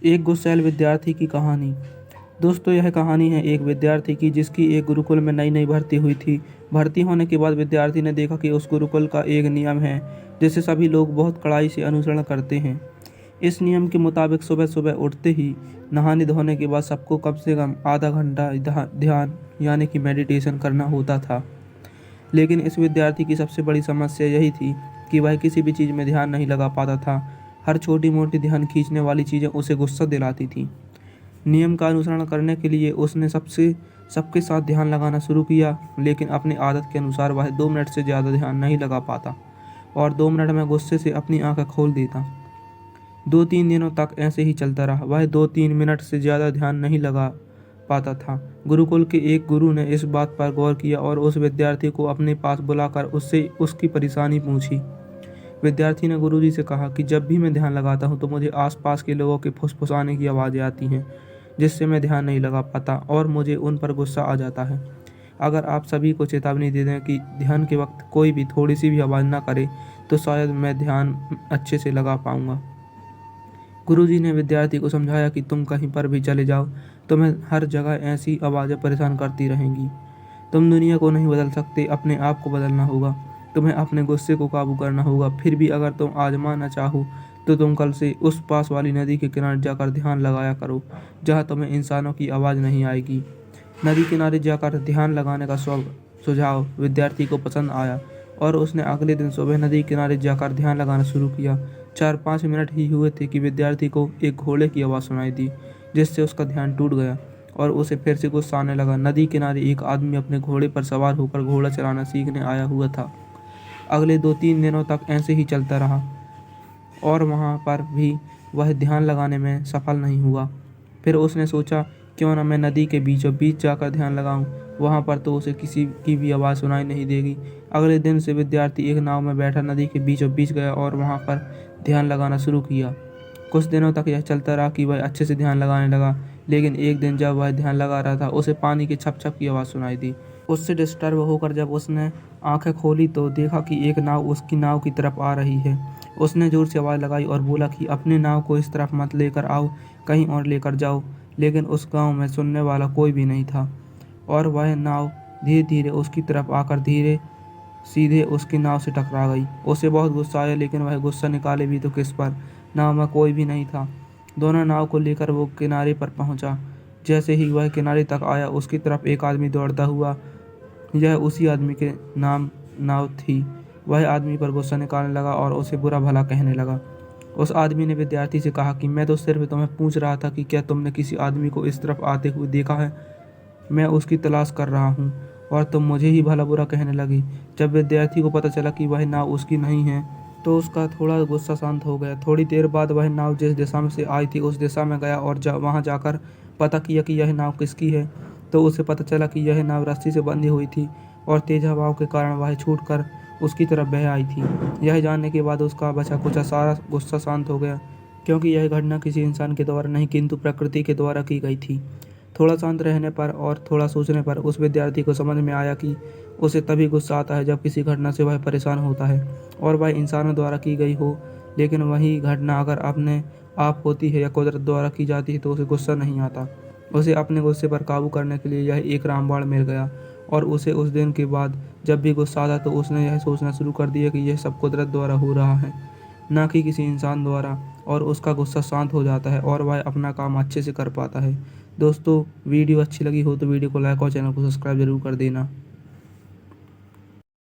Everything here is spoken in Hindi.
एक गुस्सैल विद्यार्थी की कहानी। दोस्तों, यह कहानी है एक विद्यार्थी की जिसकी एक गुरुकुल में नई नई भर्ती हुई थी। भर्ती होने के बाद विद्यार्थी ने देखा कि उस गुरुकुल का एक नियम है जिसे सभी लोग बहुत कड़ाई से अनुसरण करते हैं। इस नियम के मुताबिक सुबह सुबह उठते ही नहाने धोने के बाद सबको कम से कम आधा घंटा ध्यान यानी कि मेडिटेशन करना होता था। लेकिन इस विद्यार्थी की सबसे बड़ी समस्या यही थी कि वह किसी भी चीज़ में ध्यान नहीं लगा पाता था। हर छोटी मोटी ध्यान खींचने वाली चीज़ें उसे गुस्सा दिलाती थी। नियम का अनुसरण करने के लिए उसने सबके साथ ध्यान लगाना शुरू किया, लेकिन अपनी आदत के अनुसार वह 2 मिनट से ज़्यादा ध्यान नहीं लगा पाता और 2 मिनट में गुस्से से अपनी आंखें खोल देता। 2-3 दिनों तक ऐसे ही चलता रहा। वह 2-3 मिनट से ज़्यादा ध्यान नहीं लगा पाता था। गुरुकुल के एक गुरु ने इस बात पर गौर किया और उस विद्यार्थी को अपने पास बुलाकर उससे उसकी परेशानी पूछी। विद्यार्थी ने गुरुजी से कहा कि जब भी मैं ध्यान लगाता हूँ तो मुझे आसपास के लोगों के फुसफुसाने की आवाज़ें आती हैं, जिससे मैं ध्यान नहीं लगा पाता और मुझे उन पर गुस्सा आ जाता है। अगर आप सभी को चेतावनी दे दें कि ध्यान के वक्त कोई भी थोड़ी सी भी आवाज़ ना करे तो शायद मैं ध्यान अच्छे से लगा पाऊँगा। गुरुजी ने विद्यार्थी को समझाया कि तुम कहीं पर भी चले जाओ, तुम्हें हर जगह ऐसी आवाज़ें परेशान करती रहेंगी। तुम दुनिया को नहीं बदल सकते, अपने आप को बदलना होगा। तुम्हें अपने गुस्से को काबू करना होगा। फिर भी अगर तुम आजमा ना चाहो तो तुम कल से उस पास वाली नदी के किनारे जाकर ध्यान लगाया करो, जहाँ तुम्हें इंसानों की आवाज़ नहीं आएगी। नदी किनारे जाकर ध्यान लगाने का सुझाव विद्यार्थी को पसंद आया और उसने अगले दिन सुबह नदी किनारे जाकर ध्यान लगाना शुरू किया। 4-5 मिनट ही हुए थे कि विद्यार्थी को एक घोड़े की आवाज़ सुनाई दी, जिससे उसका ध्यान टूट गया और उसे फिर से गुस्सा आने लगा। नदी किनारे एक आदमी अपने घोड़े पर सवार होकर घोड़ा चलाना सीखने आया हुआ था। अगले 2-3 दिनों तक ऐसे ही चलता रहा और वहाँ पर भी वह ध्यान लगाने में सफल नहीं हुआ। फिर उसने सोचा, क्यों ना मैं नदी के बीचों बीच जाकर ध्यान लगाऊं, वहाँ पर तो उसे किसी की भी आवाज़ सुनाई नहीं देगी। अगले दिन से विद्यार्थी एक नाव में बैठा नदी के बीचों बीच गया और वहाँ पर ध्यान लगाना शुरू किया। कुछ दिनों तक यह चलता रहा कि वह अच्छे से ध्यान लगाने लगा, लेकिन एक दिन जब वह ध्यान लगा रहा था उसे पानी की छप छप की आवाज़ सुनाई दी। उससे डिस्टर्ब होकर जब उसने आंखें खोली तो देखा कि एक नाव उसकी नाव की तरफ आ रही है। उसने जोर से आवाज़ लगाई और बोला कि अपने नाव को इस तरफ मत लेकर आओ, कहीं और लेकर जाओ। लेकिन उस गांव में सुनने वाला कोई भी नहीं था और वह नाव धीरे धीरे उसकी तरफ आकर सीधे उसकी नाव से टकरा गई। उसे बहुत गुस्सा आया, लेकिन वह गुस्सा निकाले भी तो किस पर। नाव में कोई भी नहीं था। दोनों नाव को लेकर वो किनारे पर पहुंचा। जैसे ही वह किनारे तक आया, उसकी तरफ एक आदमी दौड़ता हुआ, यह उसी आदमी के नाम नाव थी। वह आदमी पर गुस्सा निकालने लगा और उसे बुरा भला कहने लगा। उस आदमी ने विद्यार्थी से कहा कि मैं तो सिर्फ तुम्हें पूछ रहा था कि क्या तुमने किसी आदमी को इस तरफ आते हुए देखा है। मैं उसकी तलाश कर रहा हूँ और तुम मुझे ही भला बुरा कहने लगी। जब विद्यार्थी को पता चला कि वह नाव उसकी नहीं है तो उसका थोड़ा गुस्सा शांत हो गया। थोड़ी देर बाद वह नाव जिस दिशा में से आई थी उस दिशा में गया और वहाँ जाकर पता किया कि यह नाव किसकी है। तो उसे पता चला कि यह नाव रस्सी से बंधी हुई थी और तेज हवाओं के कारण वह छूटकर उसकी तरफ बह आई थी। यह जानने के बाद उसका बचा कुचा सारा गुस्सा शांत हो गया, क्योंकि यह घटना किसी इंसान के द्वारा नहीं किंतु प्रकृति के द्वारा की गई थी। थोड़ा शांत रहने पर और थोड़ा सोचने पर उस विद्यार्थी को समझ में आया कि उसे तभी गुस्सा आता है जब किसी घटना से वह परेशान होता है और वह इंसानों द्वारा की गई हो। लेकिन वही घटना अगर अपने आप होती है या कुदरत द्वारा की जाती है तो उसे गुस्सा नहीं आता। उसे अपने गुस्से पर काबू करने के लिए यह एक रामबाण मिल गया और उसे उस दिन के बाद जब भी गुस्सा आता तो उसने यह सोचना शुरू कर दिया कि यह सब कुदरत द्वारा हो रहा है, ना कि किसी इंसान द्वारा, और उसका गुस्सा शांत हो जाता है और वह अपना काम अच्छे से कर पाता है। दोस्तों, वीडियो अच्छी लगी हो तो वीडियो को लाइक और चैनल को सब्सक्राइब जरूर कर देना।